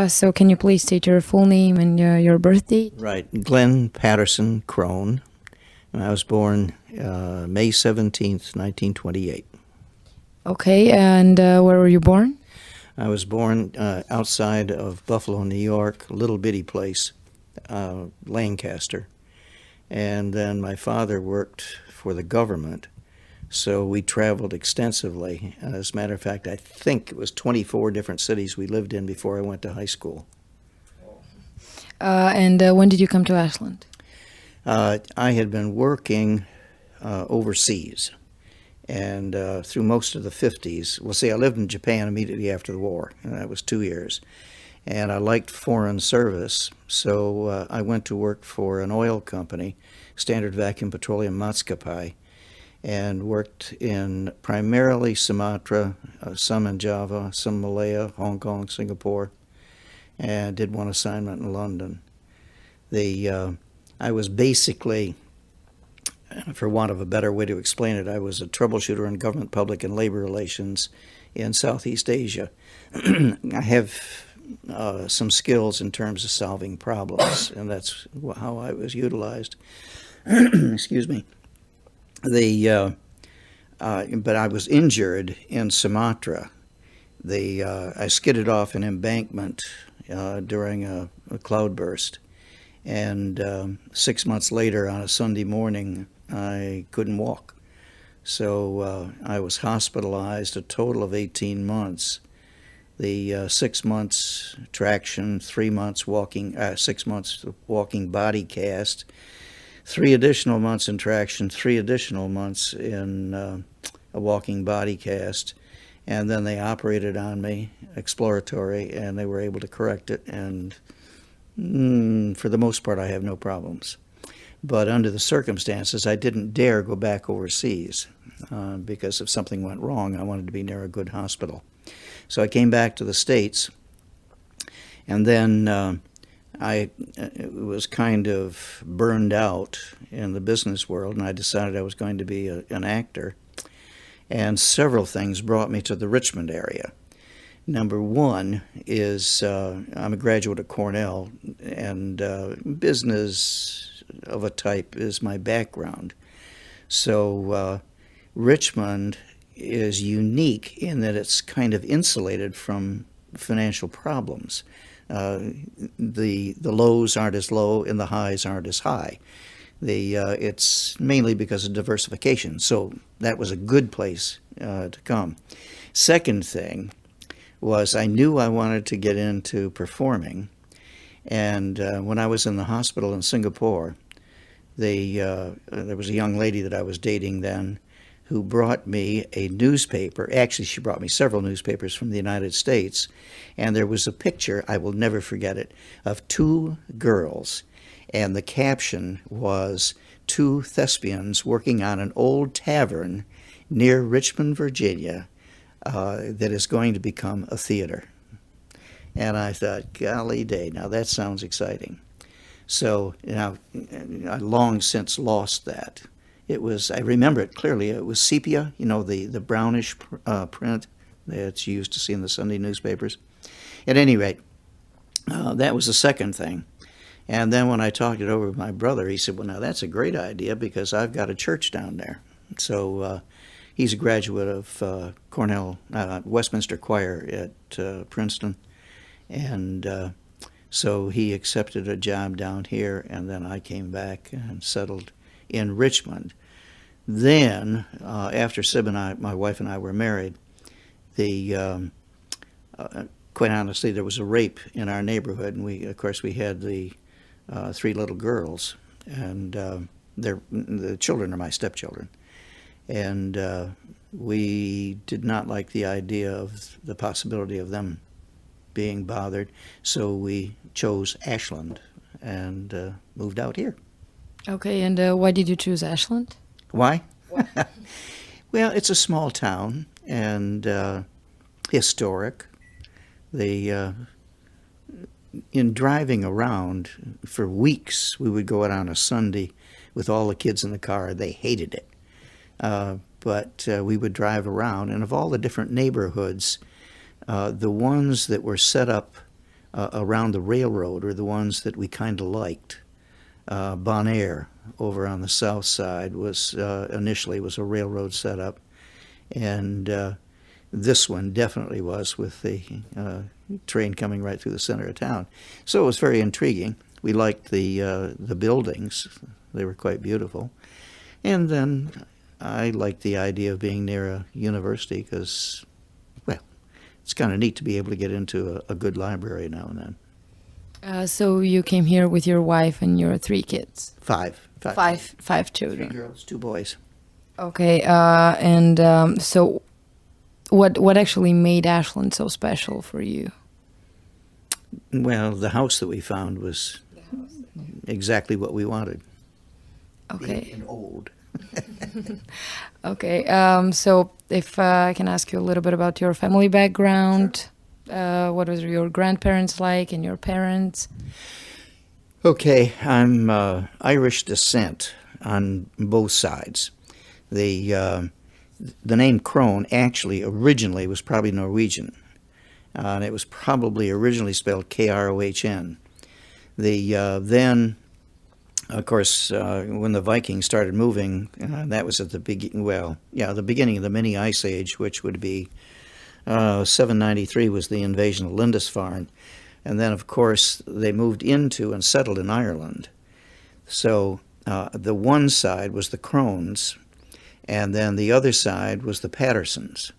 So can you please state your full name and your birth date? Right. Glenn Patterson, Crone. And I was born May 17th, 1928. Okay, and where were you born? I was born outside of Buffalo, New York, a little bitty place, Lancaster. And then my father worked for the government, so we traveled extensively. As a matter of fact, I think it was 24 different cities we lived in before I went to high school. And when did you come to Ashland? I had been working overseas, and through most of the 50s. Well, see, I lived in Japan immediately after the war, and that was 2 years. And I liked foreign service, so I went to work for an oil company, Standard Vacuum Petroleum Maskapai, and worked in primarily Sumatra, some in Java, some Malaya, Hong Kong, Singapore, and did one assignment in London. I was basically, for want of a better way to explain it, I was a troubleshooter in government, public, and labor relations in Southeast Asia. I have some skills in terms of solving problems, and that's how I was utilized. Excuse me. But I was injured in Sumatra. I skidded off an embankment during a cloudburst, and 6 months later, on a Sunday morning, I couldn't walk. So I was hospitalized a total of 18 months. The 6 months traction, 3 months walking, 6 months walking body cast, 3 additional months in traction, 3 additional months in a walking body cast, and then they operated on me, exploratory, and they were able to correct it, and for the most part I have no problems. But under the circumstances, I didn't dare go back overseas because if something went wrong, I wanted to be near a good hospital. So I came back to the States, and then I was kind of burned out in the business world, and I decided I was going to be an actor. And several things brought me to the Richmond area. Number one is I'm a graduate of Cornell, and business of a type is my background. So Richmond is unique in that it's kind of insulated from financial problems. The lows aren't as low and the highs aren't as high. It's mainly because of diversification, so that was a good place to come. Second thing was I knew I wanted to get into performing, and when I was in the hospital in Singapore, there was a young lady that I was dating then who brought me a newspaper. Actually, she brought me several newspapers from the United States, and there was a picture, I will never forget it, of 2 girls, and the caption was 2 thespians working on an old tavern near Richmond, Virginia, that is going to become a theater. And I thought, golly day, now that sounds exciting. So now I long since lost that. It was, I remember it clearly, it was sepia, the brownish print that's used to see in the Sunday newspapers. At any rate, that was the second thing. And then when I talked it over with my brother, he said, well, now that's a great idea because I've got a church down there. So he's a graduate of Cornell, Westminster Choir at Princeton. And so he accepted a job down here, and then I came back and settled in Richmond. Then, after Sib and I, my wife and I were married, quite honestly, there was a rape in our neighborhood, and we had the 3 little girls, and the children are my stepchildren, and we did not like the idea of the possibility of them being bothered, so we chose Ashland and moved out here. Okay, and why did you choose Ashland? Why? Well, it's a small town and historic. In driving around for weeks, we would go out on a Sunday with all the kids in the car. They hated it. But we would drive around, and of all the different neighborhoods, The ones that were set up around the railroad are the ones that we kind of liked. Bonaire over on the south side was initially was a railroad setup, and this one definitely was, with the train coming right through the center of town. So it was very intriguing. We liked the buildings; they were quite beautiful. And then I liked the idea of being near a university because, well, it's kind of neat to be able to get into a good library now and then. So you came here with your wife and your 3 kids? Five children. 3 girls, 2 boys. Okay, so what actually made Ashland so special for you? Well, the house that we found was exactly what we wanted. Okay. Big and old. Okay, so if I can ask you a little bit about your family background, what was your grandparents like and your parents? Okay, I'm Irish descent on both sides. The name Crone actually originally was probably Norwegian, and it was probably originally spelled K-R-O-H-N. Then, of course, when the Vikings started moving, that was at the the beginning of the mini ice age, which would be 793 was the invasion of Lindisfarne. And then, of course, they moved into and settled in Ireland. So the one side was the Crones, and then the other side was the Pattersons.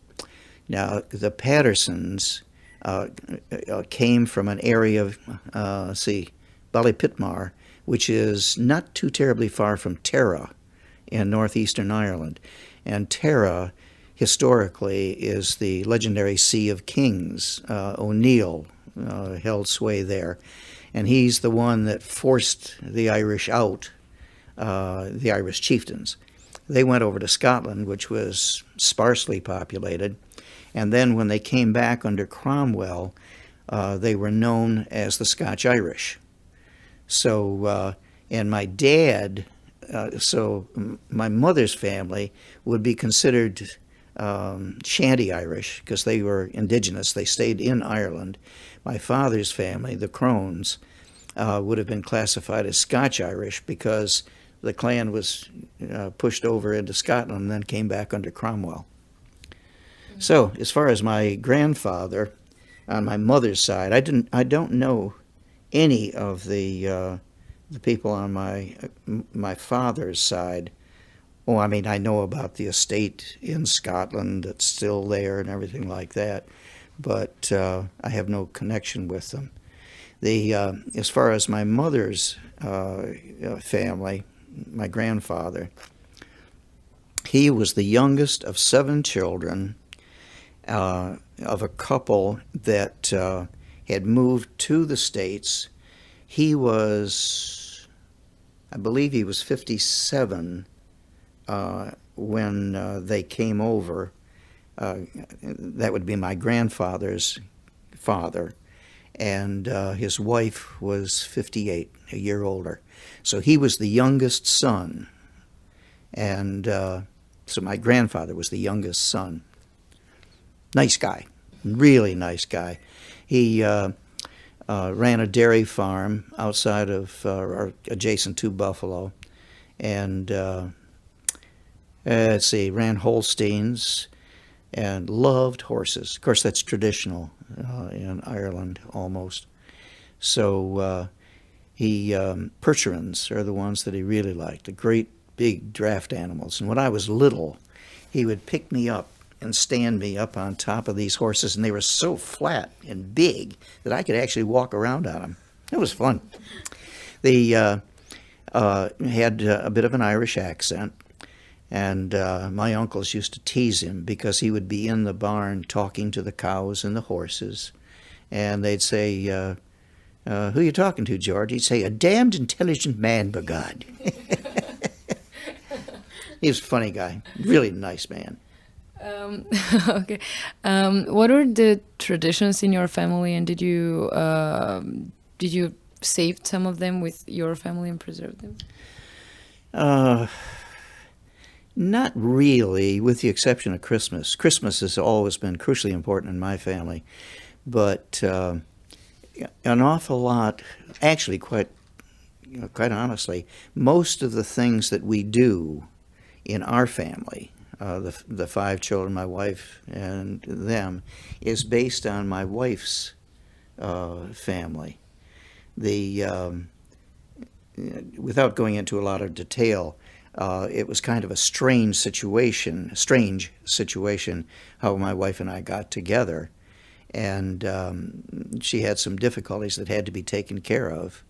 Now, the Pattersons came from an area of, Ballipitmar, which is not too terribly far from Tara in northeastern Ireland. And Tara, historically, is the legendary Sea of Kings. O'Neill held sway there. And he's the one that forced the Irish out, the Irish chieftains. They went over to Scotland, which was sparsely populated. And then when they came back under Cromwell, they were known as the Scotch-Irish. So, and my dad, so my mother's family would be considered Shanty Irish because they were indigenous. They stayed in Ireland. My father's family, the Crones, would have been classified as Scotch-Irish because the clan was pushed over into Scotland and then came back under Cromwell. So, as far as my grandfather, on my mother's side, I don't know any of the people on my father's side. Oh, I mean, I know about the estate in Scotland that's still there and everything like that, but I have no connection with them. As far as my mother's family, my grandfather, he was the youngest of 7 children of a couple that had moved to the States. He was, I believe he was 57 when they came over. That would be my grandfather's father. And his wife was 58, a year older. So he was the youngest son. And so my grandfather was the youngest son. Nice guy, really nice guy. He ran a dairy farm outside of, or adjacent to Buffalo. And ran Holsteins and loved horses. Of course, that's traditional in Ireland almost. So Percherons are the ones that he really liked, the great big draft animals. And when I was little, he would pick me up and stand me up on top of these horses, and they were so flat and big that I could actually walk around on them. It was fun. They had a bit of an Irish accent, and my uncles used to tease him because he would be in the barn talking to the cows and the horses, and they'd say, who you talking to, George? He'd say, a damned intelligent man, by God. He was a funny guy, really nice man. Okay. What are the traditions in your family, and did you save some of them with your family and preserve them? Not really, with the exception of Christmas. Christmas has always been crucially important in my family, but an awful lot, actually, quite honestly, most of the things that we do in our family, the five children, my wife and them, is based on my wife's family. The Without going into a lot of detail, it was kind of a strange situation how my wife and I got together, and she had some difficulties that had to be taken care of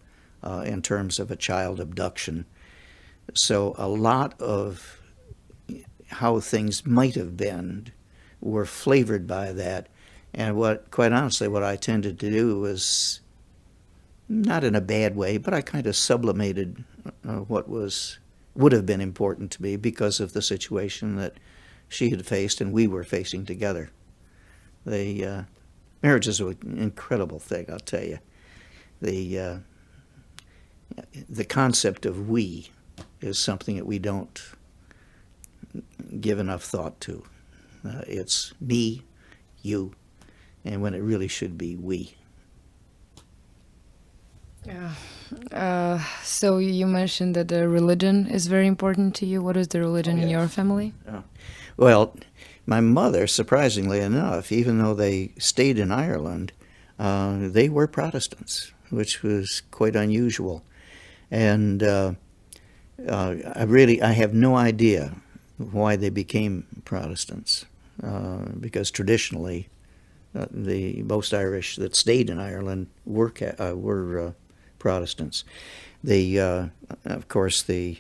in terms of a child abduction. So a lot of how things might have been were flavored by that, and quite honestly, what I tended to do was, not in a bad way, but I kind of sublimated what would have been important to me because of the situation that she had faced and we were facing together. Marriage is an incredible thing, I'll tell you. The concept of we is something that we don't give enough thought to. It's me, you, and when it really should be we. Yeah. So you mentioned that the religion is very important to you. What is the religion in your family? Well, my mother, surprisingly enough, even though they stayed in Ireland, they were Protestants, which was quite unusual. And I have no idea why they became Protestants, because traditionally, the most Irish that stayed in Ireland were Protestants. Of course, the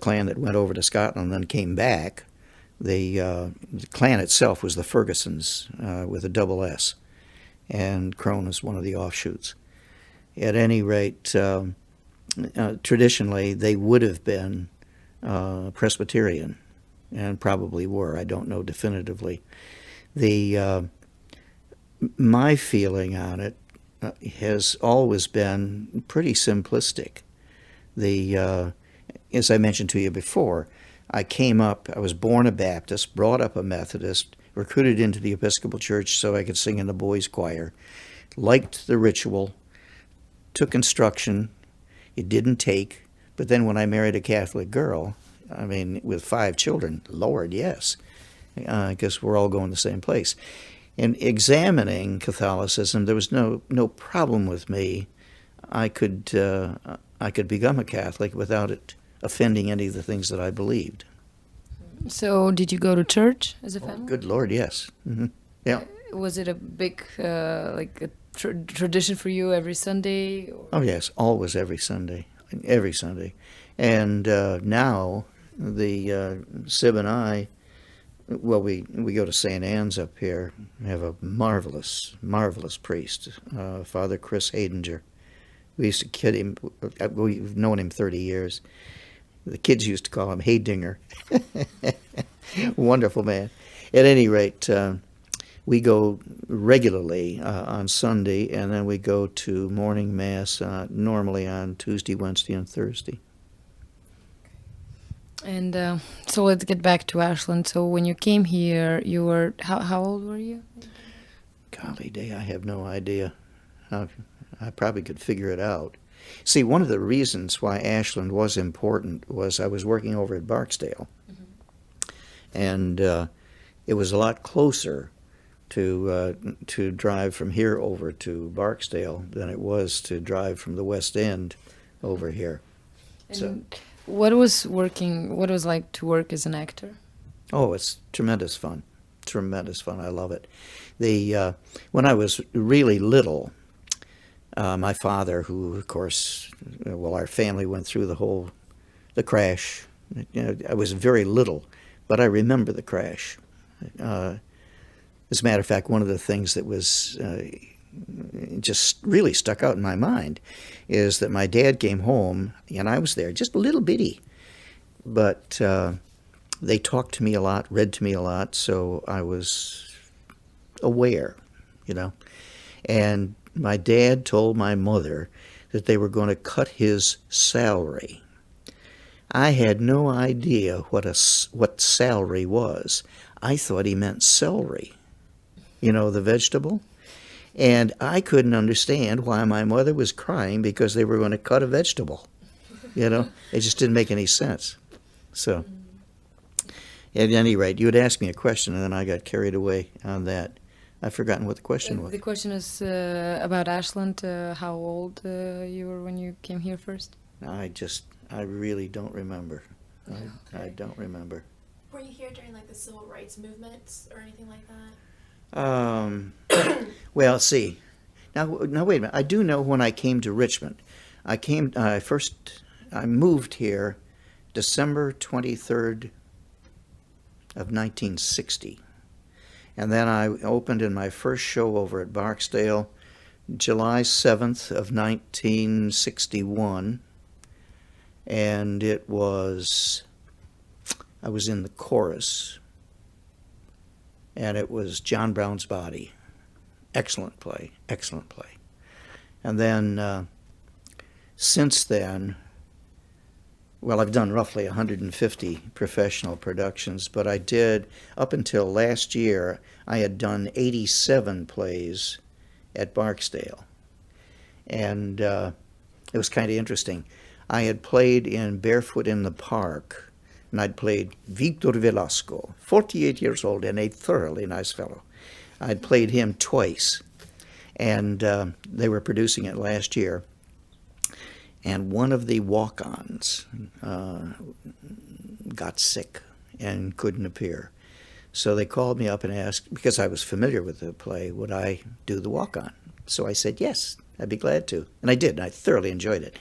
clan that went over to Scotland and then came back, the clan itself was the Fergusons with a double S, and Crone is one of the offshoots. At any rate, traditionally they would have been Presbyterian, and probably were. I don't know definitively. My feeling on it has always been pretty simplistic. As I mentioned to you before, I was born a Baptist, brought up a Methodist, recruited into the Episcopal Church so I could sing in the boys' choir, liked the ritual, took instruction. It didn't take, but then when I married a Catholic girl, I mean, with 5 children, Lord, yes, I guess we're all going the same place. In examining Catholicism, there was no problem with me. I could become a Catholic without it offending any of the things that I believed. So, did you go to church as a family? Good Lord, yes. Mm-hmm. Yeah. Was it a big tradition for you every Sunday? Or? Oh yes, always every Sunday, and now Sib and I. Well, we go to St. Anne's up here. We have a marvelous priest, Father Chris Haydinger. We used to kid him. We've known him 30 years. The kids used to call him Haydinger. Wonderful man. At any rate, we go regularly on Sunday, and then we go to morning mass normally on Tuesday, Wednesday, and Thursday. And so let's get back to Ashland. So when you came here, you were, how old were you? Golly day, I have no idea. I probably could figure it out. See, one of the reasons why Ashland was important was I was working over at Barksdale, and it was a lot closer to drive from here over to Barksdale than it was to drive from the West End over here. And so. What was like to work as an actor? Oh, it's tremendous fun. Tremendous fun. I love it. When I was really little, my father, who of course, our family went through the crash. I was very little, but I remember the crash. As a matter of fact, one of the things that was just really stuck out in my mind is that my dad came home and I was there, just a little bitty, but they talked to me a lot, read to me a lot, so I was aware, and my dad told my mother that they were going to cut his salary. I had no idea what salary was. I thought he meant celery, the vegetable. And I couldn't understand why my mother was crying because they were going to cut a vegetable. It just didn't make any sense. So, at any rate, you had asked me a question, and then I got carried away on that. I've forgotten what the question was. The question is about Ashland. How old you were when you came here first? I really don't remember. I don't remember. Were you here during like the civil rights movement or anything like that? Well, see. Now wait a minute. I do know when I came to Richmond. I moved here December 23rd of 1960. And then I opened in my first show over at Barksdale July 7th of 1961. And I was in the chorus. And it was John Brown's Body. Excellent play. And then since then, well, I've done roughly 150 professional productions, but I did, up until last year, I had done 87 plays at Barksdale. And it was kind of interesting. I had played in Barefoot in the Park, and I'd played Victor Velasco, 48 years old and a thoroughly nice fellow. I'd played him twice, and they were producing it last year. And one of the walk-ons got sick and couldn't appear. So they called me up and asked, because I was familiar with the play, would I do the walk-on? So I said, yes, I'd be glad to. And I did, and I thoroughly enjoyed it.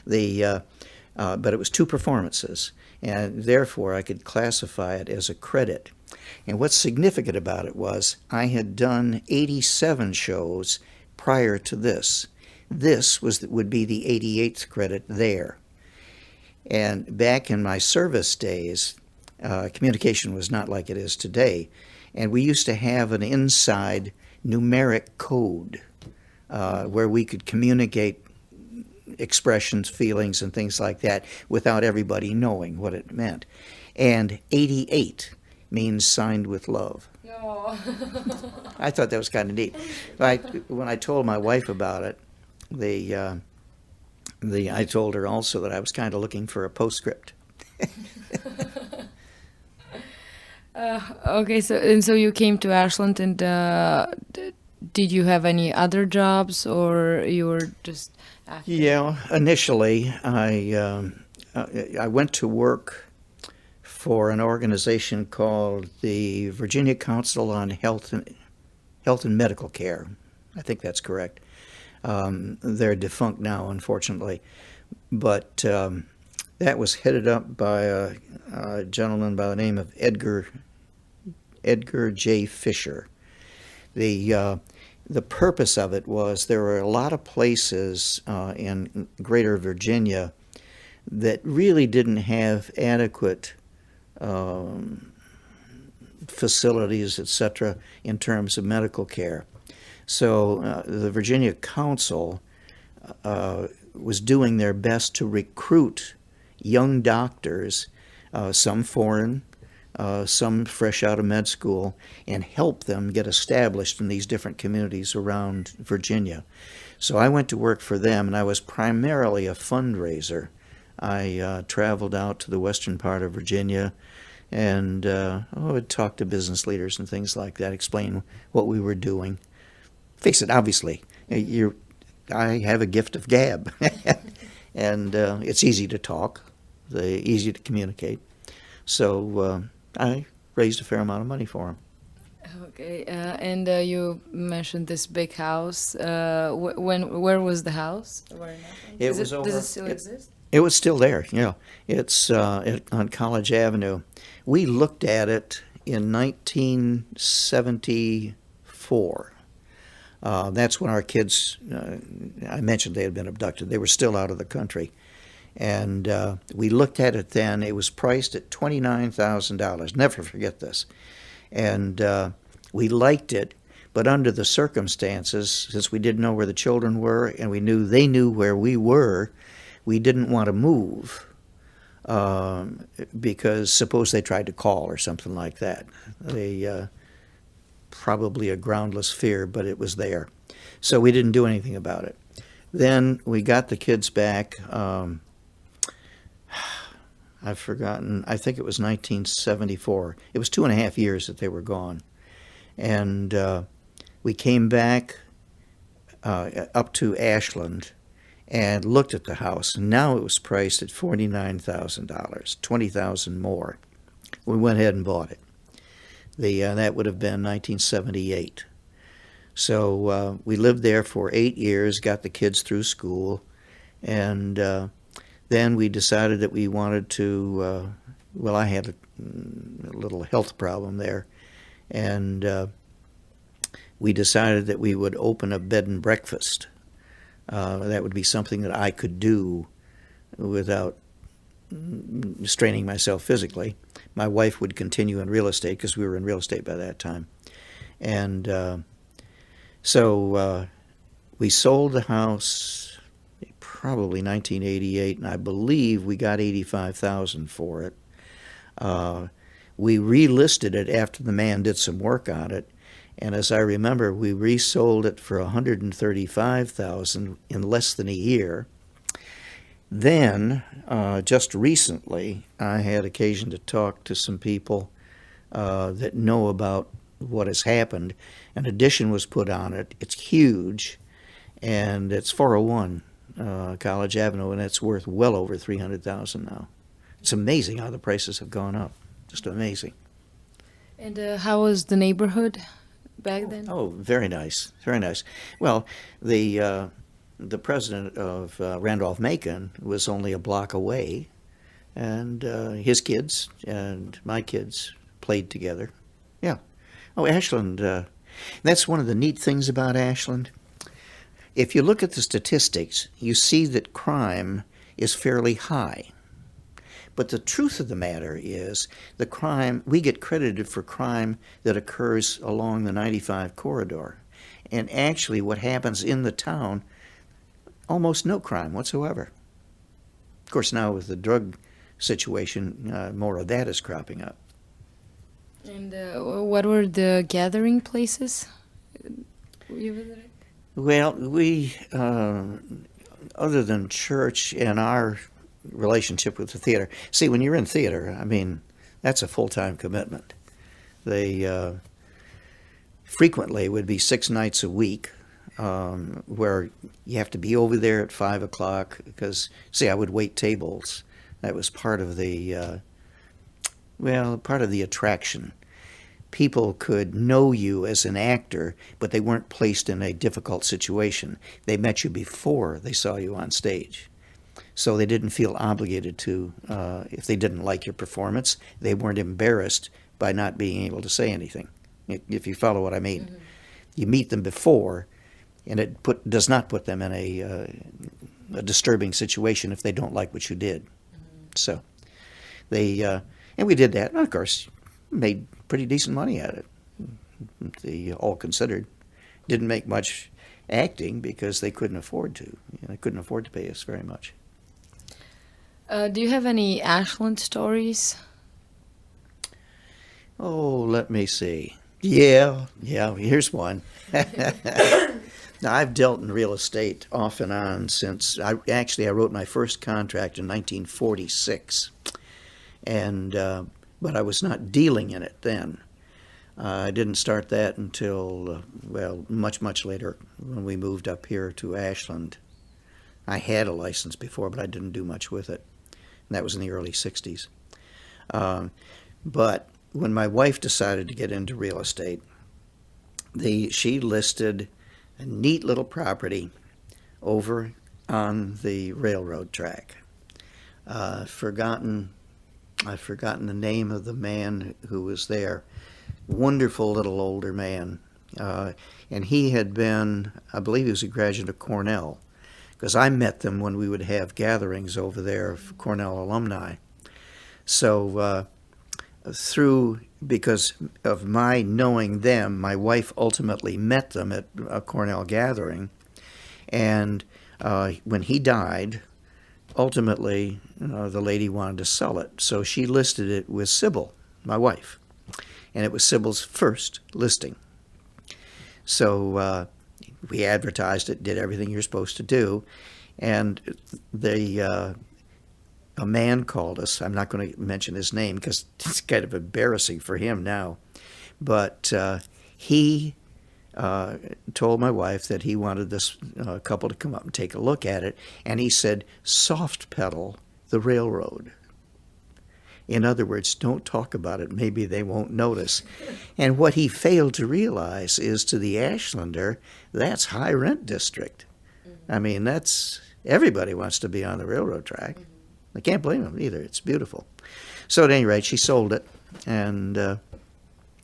But it was 2 performances, and therefore I could classify it as a credit. And what's significant about it was I had done 87 shows prior to this. This would be the 88th credit there. And back in my service days, communication was not like it is today. And we used to have an inside numeric code where we could communicate expressions, feelings, and things like that without everybody knowing what it meant. And 88 means signed with love. No. I thought that was kind of neat. When I told my wife about it, I told her also that I was kind of looking for a postscript. Okay, so you came to Ashland, and did you have any other jobs, or you were just acting? Yeah, initially I went to work for an organization called the Virginia Council on Health and Medical Care. I think that's correct. They're defunct now, unfortunately, but that was headed up by a gentleman by the name of Edgar J. Fisher. The purpose of it was there were a lot of places in Greater Virginia that really didn't have adequate facilities, etc., in terms of medical care. So the Virginia Council was doing their best to recruit young doctors, some foreign, some fresh out of med school, and help them get established in these different communities around Virginia. So I went to work for them, and I was primarily a fundraiser. I traveled out to the western part of Virginia and would talk to business leaders and things like that, explain what we were doing. Face it, obviously, I have a gift of gab, and it's easy to talk, easy to communicate. So I raised a fair amount of money for them. Okay, and you mentioned this big house. Where was the house? Does it still exist? It was still there, yeah. It's on College Avenue. We looked at it in 1974. That's when our kids, I mentioned they had been abducted. They were still out of the country. And we looked at it then. It was priced at $29,000. Never forget this. And we liked it, but under the circumstances, since we didn't know where the children were and we knew they knew where we were, we didn't want to move because suppose they tried to call or something like that. Probably a groundless fear, but it was there. So we didn't do anything about it. Then we got the kids back. I've forgotten. I think it was 1974. It was 2.5 years that they were gone. And we came back up to Ashland and looked at the house. Now it was priced at $49,000, $20,000 more. We went ahead and bought it. That would have been 1978. So we lived there for 8 years, got the kids through school, and then we decided that we wanted to, I had a little health problem there, and we decided that we would open a bed and breakfast. That would be something that I could do without straining myself physically. My wife would continue in real estate because we were in real estate by that time. And so we sold the house probably 1988, and I believe we got $85,000 for it. We relisted it after the man did some work on it, and as I remember, we resold it for $135,000 in less than a year. Then, just recently, I had occasion to talk to some people that know about what has happened. An addition was put on it. It's huge, and it's 401 College Avenue, and it's worth well over $300,000 now. It's amazing how the prices have gone up. Just amazing. And how was the neighborhood back then? Oh, very nice, very nice. Well, the president of Randolph-Macon was only a block away, and his kids and my kids played together. Yeah. Oh, Ashland, that's one of the neat things about Ashland. If you look at the statistics, you see that crime is fairly high. But the truth of the matter is we get credited for crime that occurs along the 95 corridor. And actually what happens in the town, almost no crime whatsoever. Of course, now with the drug situation, more of that is cropping up. And what were the gathering places you visited? Well, we, other than church and our relationship with the theater, see, when you're in theater, I mean, that's a full-time commitment. They frequently would be 6 nights a week, where you have to be over there at 5 o'clock because, see, I would wait tables. That was part of the, part of the attraction. People could know you as an actor, but they weren't placed in a difficult situation. They met you before they saw you on stage. So they didn't feel obligated to, if they didn't like your performance, they weren't embarrassed by not being able to say anything, if you follow what I mean. Mm-hmm. You meet them before, and it does not put them in a disturbing situation if they don't like what you did. Mm-hmm. So and we did that, and of course, made pretty decent money at it, all considered. Didn't make much acting because they couldn't afford to. They couldn't afford to pay us very much. Do you have any Ashland stories? Oh, let me see. Yeah, here's one. Now, I've dealt in real estate off and on since, I wrote my first contract in 1946, and but I was not dealing in it then. I didn't start that until, much, much later when we moved up here to Ashland. I had a license before, but I didn't do much with it. And that was in the early 60s. But when my wife decided to get into real estate, she listed a neat little property over on the railroad track. I've forgotten the name of the man who was there. Wonderful little older man. And he had been, I believe he was a graduate of Cornell, because I met them when we would have gatherings over there of Cornell alumni. So because of my knowing them, my wife ultimately met them at a Cornell gathering. And when he died, ultimately, the lady wanted to sell it, so she listed it with Sybil, my wife, and it was Sybil's first listing. So we advertised it, did everything you're supposed to do, and a man called us. I'm not going to mention his name because it's kind of embarrassing for him now, but he told my wife that he wanted this couple to come up and take a look at it, and he said, soft pedal the railroad. In other words, don't talk about it. Maybe they won't notice. And what he failed to realize is, to the Ashlander, that's high rent district. Mm-hmm. I mean, everybody wants to be on the railroad track. Mm-hmm. I can't blame him either. It's beautiful. So at any rate, she sold it, and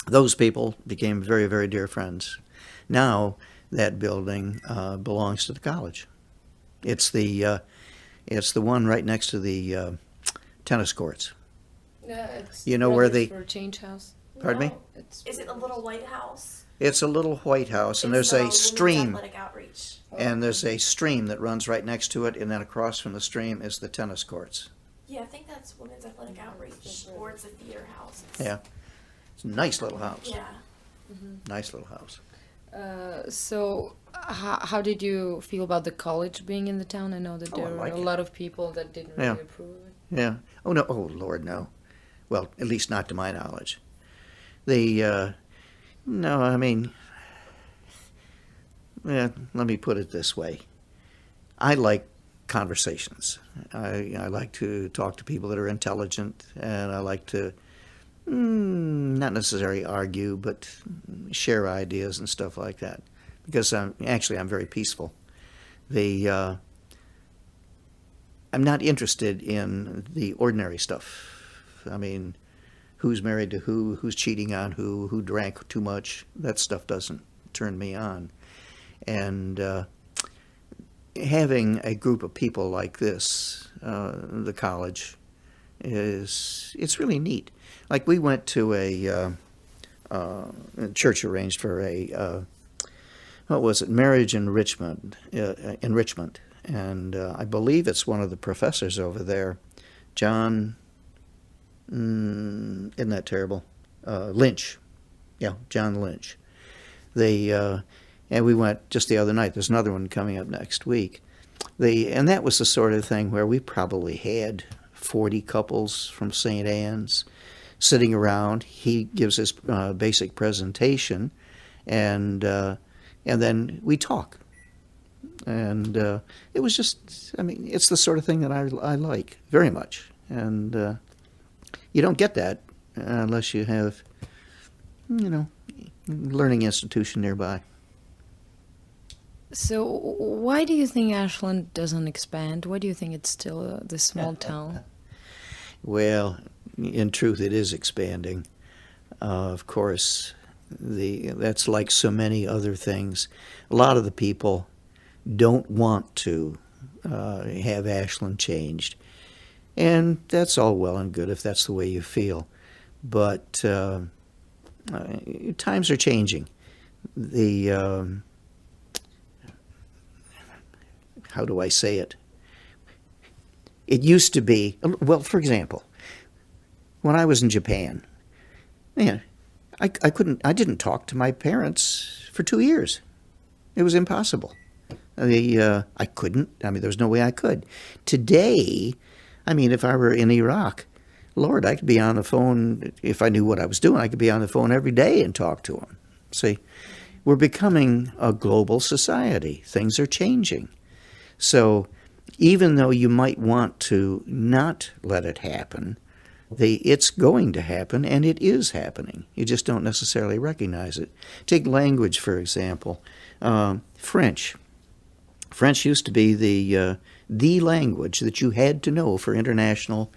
those people became very, very dear friends. Now that building belongs to the college. It's the one right next to the tennis courts. It's you know where they for Change House. Pardon me? Is it a little white house? It's a little white house, and It's there's the a stream, Athletic Outreach. and there's a stream that runs right next to it, and then across from the stream is the tennis courts. Yeah, I think that's Women's Athletic Outreach, or it's a theater house. Yeah, it's a nice little house. Yeah. Mm-hmm. Nice little house. So how did you feel about the college being in the town? I know that there were a lot of people that didn't really approve of it. Yeah. Oh, no. Oh, Lord, no. Well, at least not to my knowledge. No, I mean, let me put it this way. I like conversations. I like to talk to people that are intelligent, and I like to not necessarily argue, but share ideas and stuff like that. Because I'm very peaceful. I'm not interested in the ordinary stuff. I mean, who's married to who's cheating on who drank too much. That stuff doesn't turn me on. And having a group of people like this, the college, it's really neat. Like, we went to a church arranged for a marriage enrichment, and I believe it's one of the professors over there, John. Isn't that terrible? Lynch. Yeah, John Lynch. And we went just the other night. There's another one coming up next week. And that was the sort of thing where we probably had 40 couples from St. Anne's sitting around. He gives his basic presentation, and then we talk. And it was just, I mean, it's the sort of thing that I like very much. And you don't get that unless you have, learning institution nearby. So why do you think Ashland doesn't expand? Why do you think it's still this small town? Well, in truth, it is expanding. Of course, that's like so many other things. A lot of the people don't want to have Ashland changed. And that's all well and good if that's the way you feel. But times are changing. How do I say it? It used to be, well, for example, when I was in Japan, man, I didn't talk to my parents for 2 years. It was impossible. I couldn't. I mean, there was no way I could. Today, I mean, if I were in Iraq, Lord, I could be on the phone. If I knew what I was doing, I could be on the phone every day and talk to them. See, we're becoming a global society. Things are changing. So even though you might want to not let it happen, it's going to happen, and it is happening. You just don't necessarily recognize it. Take language, for example. French. French used to be the language that you had to know for international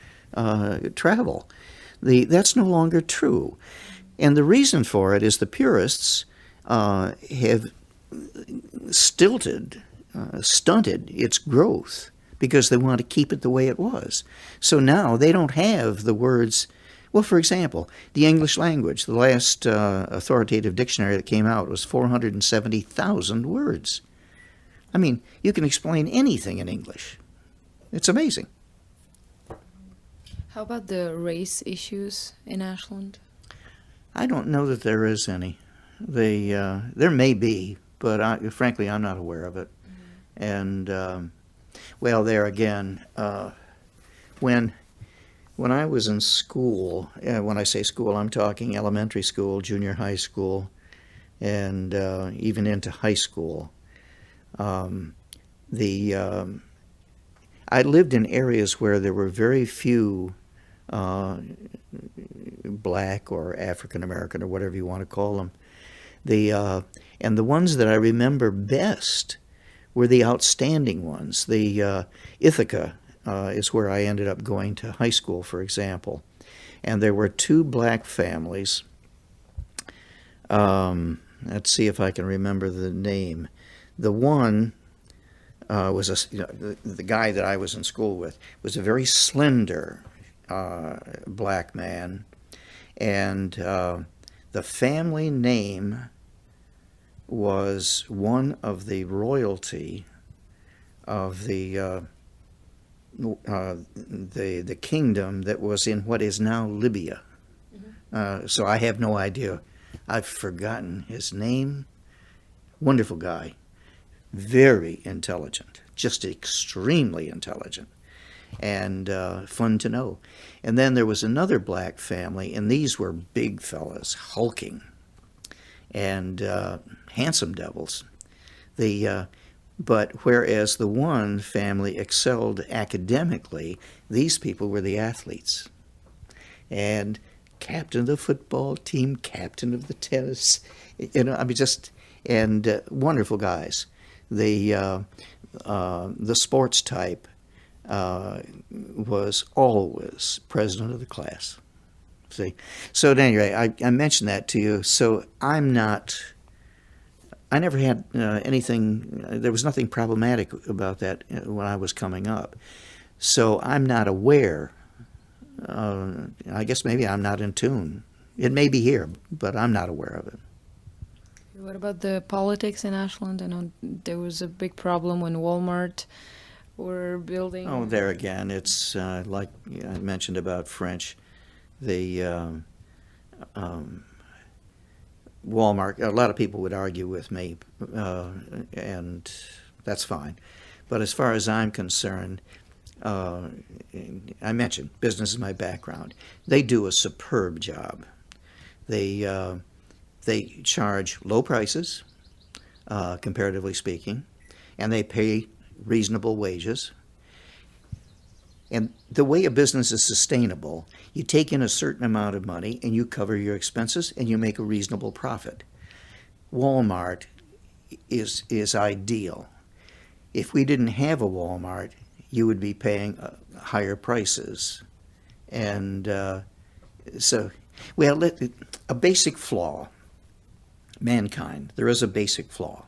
travel. That's no longer true. And the reason for it is the purists have stunted its growth because they want to keep it the way it was. So now they don't have the words. Well, for example, the English language, the last authoritative dictionary that came out was 470,000 words. I mean, you can explain anything in English. It's amazing. How about the race issues in Ashland? I don't know that there is any. There may be, but frankly, I'm not aware of it. And well, there again, when I was in school, when I say school, I'm talking elementary school, junior high school, and even into high school. I lived in areas where there were very few black or African American or whatever you want to call them. And the ones that I remember best were the outstanding ones. The Ithaca is where I ended up going to high school, for example. And there were two black families. Let's see if I can remember the name. The one was the guy that I was in school with was a very slender black man, and the family name was one of the royalty of the kingdom that was in what is now Libya. So I have no idea. I've forgotten his name. Wonderful guy. Very intelligent. Just extremely intelligent. And fun to know. And then there was another black family, and these were big fellas, hulking, and handsome devils. But whereas the one family excelled academically, these people were the athletes. And captain of the football team, captain of the tennis, and wonderful guys. The sports type was always president of the class. See, so at any rate, I mentioned that to you. So I never had anything. There was nothing problematic about that when I was coming up. So I'm not aware. I guess maybe I'm not in tune. It may be here, but I'm not aware of it. What about the politics in Ashland? I know there was a big problem when Walmart were building. Oh, there again, it's like I mentioned about French. The Walmart, a lot of people would argue with me, and that's fine. But as far as I'm concerned, I mentioned business is my background. They do a superb job. They charge low prices, comparatively speaking, and they pay reasonable wages. And the way a business is sustainable, you take in a certain amount of money and you cover your expenses and you make a reasonable profit. Walmart is ideal. If we didn't have a Walmart, you would be paying higher prices. And so, well, a basic flaw, mankind, there is a basic flaw.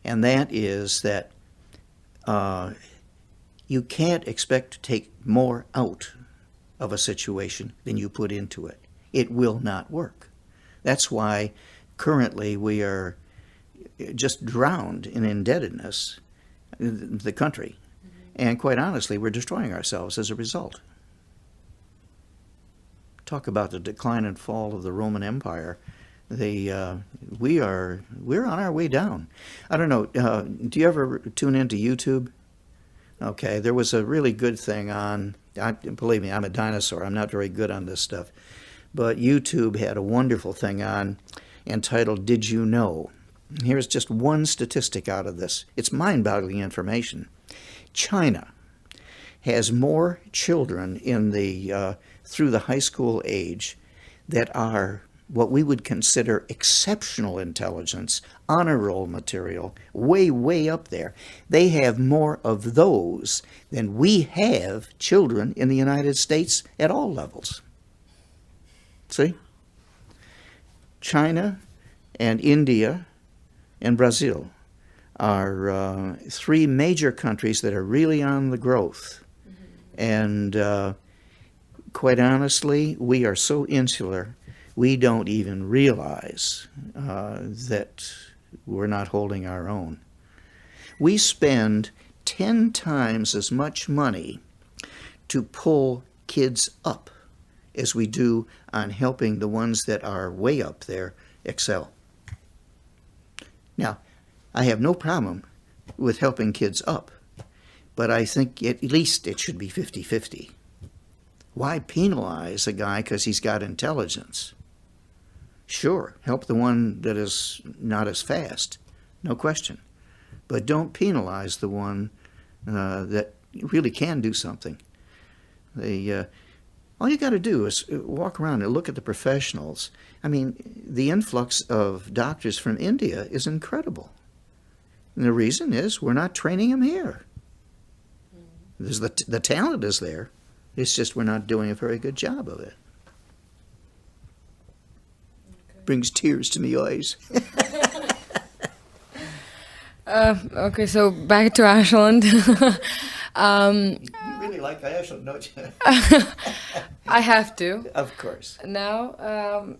And that is that you can't expect to take more out of a situation than you put into it. It will not work. That's why currently we are just drowned in indebtedness, the country. And quite honestly, we're destroying ourselves as a result. Talk about the decline and fall of the Roman Empire. We're on our way down. I don't know. Do you ever tune into YouTube? Okay, there was a really good thing on. Believe me, I'm a dinosaur. I'm not very good on this stuff, but YouTube had a wonderful thing on, entitled "Did You Know?" Here's just one statistic out of this. It's mind-boggling information. China has more children in through the high school age that are what we would consider exceptional intelligence, honor roll material, way, way up there. They have more of those than we have children in the United States at all levels. See? China and India and Brazil are three major countries that are really on the growth. And quite honestly, we are so insular, we don't even realize that we're not holding our own. We spend 10 times as much money to pull kids up as we do on helping the ones that are way up there excel. Now, I have no problem with helping kids up, but I think at least it should be 50-50. Why penalize a guy because he's got intelligence? Sure, help the one that is not as fast, no question. But don't penalize the one that really can do something. All you got to do is walk around and look at the professionals. I mean, the influx of doctors from India is incredible. And the reason is we're not training them here. There's the talent is there. It's just we're not doing a very good job of it. Okay. Brings tears to my eyes. Okay, so back to Ashland. You really like Ashland, don't you? I have to. Of course. Now,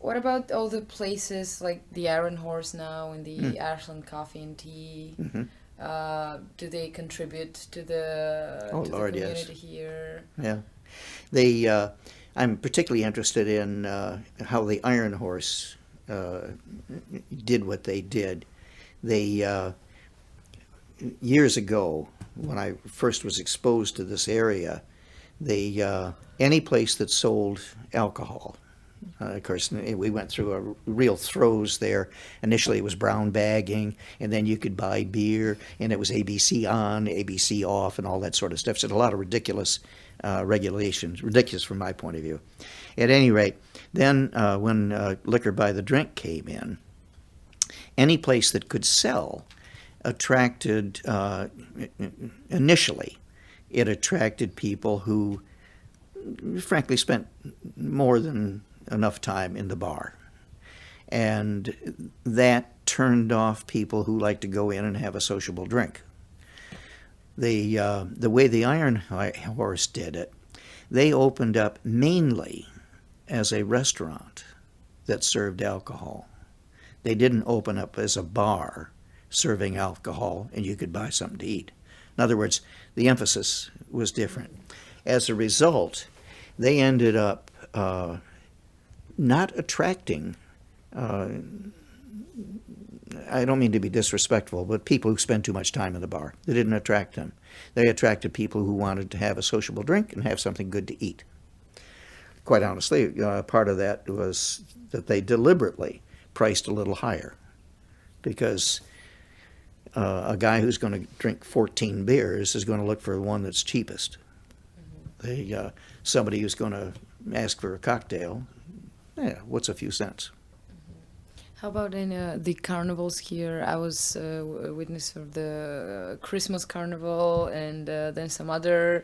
what about all the places like the Iron Horse now and the Ashland Coffee and Tea? Mm-hmm. Do they contribute to the community here? Yeah, I'm particularly interested in how the Iron Horse did what they did. They years ago, when I first was exposed to this area, any place that sold alcohol. Of course, we went through a real throes there. Initially, it was brown bagging, and then you could buy beer, and it was ABC on, ABC off, and all that sort of stuff. So a lot of ridiculous regulations, ridiculous from my point of view. At any rate, then when liquor by the drink came in, any place that could sell attracted, initially, it attracted people who, frankly, spent more than enough time in the bar. And that turned off people who like to go in and have a sociable drink. The way the Iron Horse did it, they opened up mainly as a restaurant that served alcohol. They didn't open up as a bar serving alcohol and you could buy something to eat. In other words, the emphasis was different. As a result, they ended up not attracting, I don't mean to be disrespectful, but people who spend too much time in the bar. They didn't attract them. They attracted people who wanted to have a sociable drink and have something good to eat. Quite honestly, part of that was that they deliberately priced a little higher because a guy who's going to drink 14 beers is going to look for the one that's cheapest. Mm-hmm. Somebody who's going to ask for a cocktail, what's a few cents? How about in the carnivals here? I was a witness of the Christmas carnival and then some other.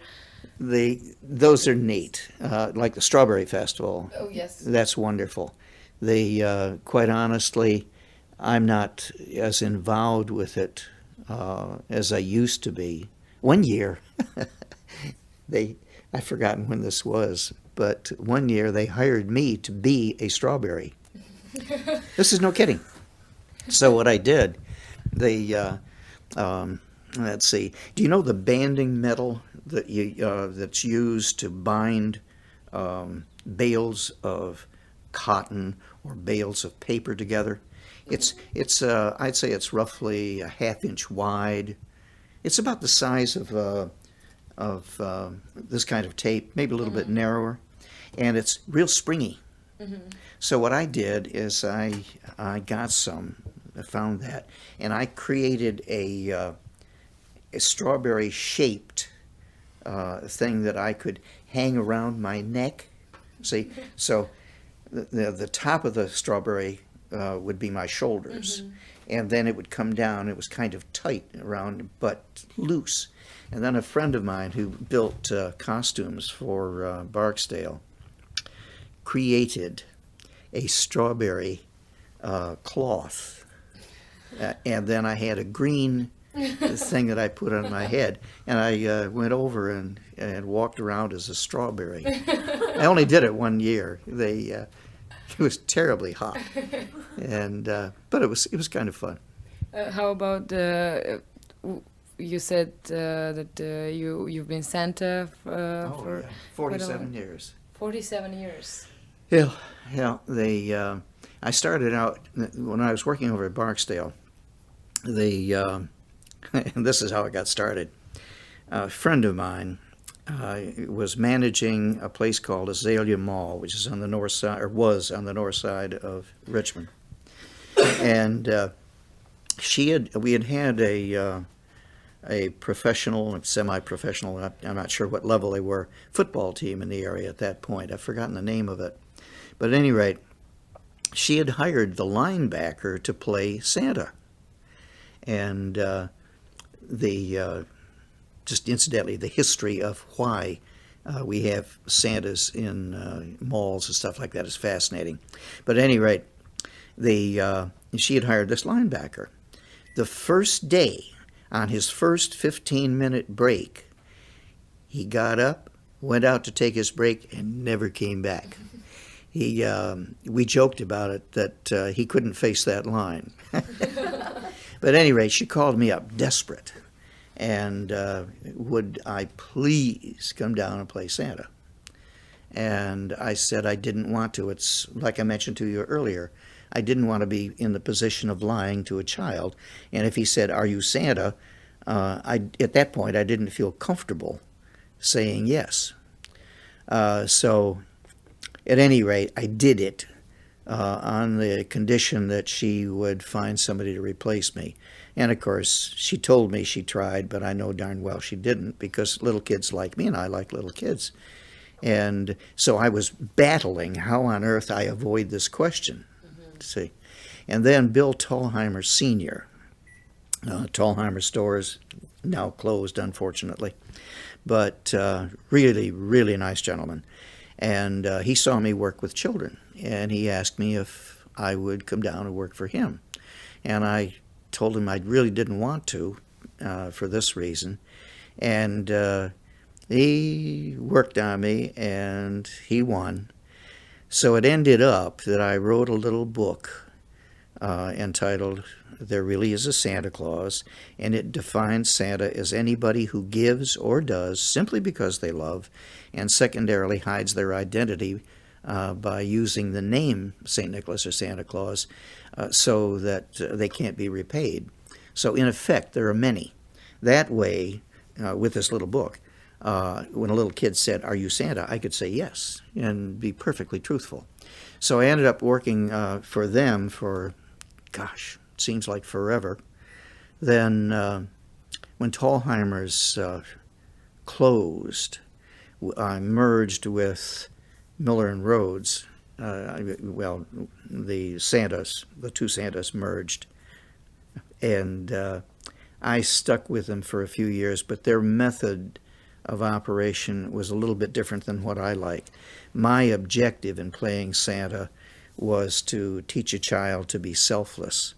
Those are neat, like the Strawberry Festival. Oh, yes. That's wonderful. Quite honestly, I'm not as involved with it as I used to be. One year, I've forgotten when this was, but one year they hired me to be a strawberry. This is no kidding. So what I did, let's see. Do you know the banding metal that's used to bind bales of cotton or bales of paper together? It's I'd say it's roughly a ½ inch wide. It's about the size of this kind of tape, maybe a little bit narrower, and it's real springy. Mm-hmm. So what I did is I found that, and I created a strawberry-shaped thing that I could hang around my neck. See, so the top of the strawberry would be my shoulders, mm-hmm. and then it would come down. It was kind of tight around, but loose. And then a friend of mine who built costumes for Barksdale created a strawberry cloth, and then I had a green thing that I put on my head, and I went over and walked around as a strawberry. I only did it one year. It was terribly hot, and but it was kind of fun. How about you said that you've been Santa for yeah. quite a 47 long- years. 47 years. Yeah, yeah. I started out when I was working over at Barksdale. And this is how it got started. A friend of mine was managing a place called Azalea Mall, which is on the north side, or was on the north side of Richmond. And we had a professional and semi-professional, I'm not sure what level they were, football team in the area at that point. I've forgotten the name of it. But at any rate, she had hired the linebacker to play Santa. And just incidentally, the history of why we have Santas in malls and stuff like that is fascinating. But at any rate, she had hired this linebacker. The first day, on his first 15-minute break, he got up, went out to take his break, and never came back. We joked about it that he couldn't face that line. But at any rate, she called me up, desperate, and would I please come down and play Santa? And I said I didn't want to. It's like I mentioned to you earlier, I didn't want to be in the position of lying to a child. And if he said, "Are you Santa?" At that point, I didn't feel comfortable saying yes. So at any rate, I did it on the condition that she would find somebody to replace me. And of course, she told me she tried, but I know darn well she didn't, because little kids like me, and I like little kids. And so I was battling how on earth I avoid this question. See, and then Bill Tallheimer Sr. Tallheimer stores now closed, unfortunately, but really, really nice gentleman. And he saw me work with children, and he asked me if I would come down and work for him. And I told him I really didn't want to for this reason. And he worked on me, and he won. So it ended up that I wrote a little book entitled There Really Is a Santa Claus, and it defines Santa as anybody who gives or does simply because they love, and secondarily hides their identity by using the name St. Nicholas or Santa Claus so that they can't be repaid. So in effect, there are many. That way, with this little book, when a little kid said, "Are you Santa?" I could say yes and be perfectly truthful. So I ended up working for them for, gosh, it seems like forever. Then when Tallheimer's closed, I merged with Miller and Rhodes. The two Santas merged. And I stuck with them for a few years, but their method of operation was a little bit different than what I like. My objective in playing Santa was to teach a child to be selfless,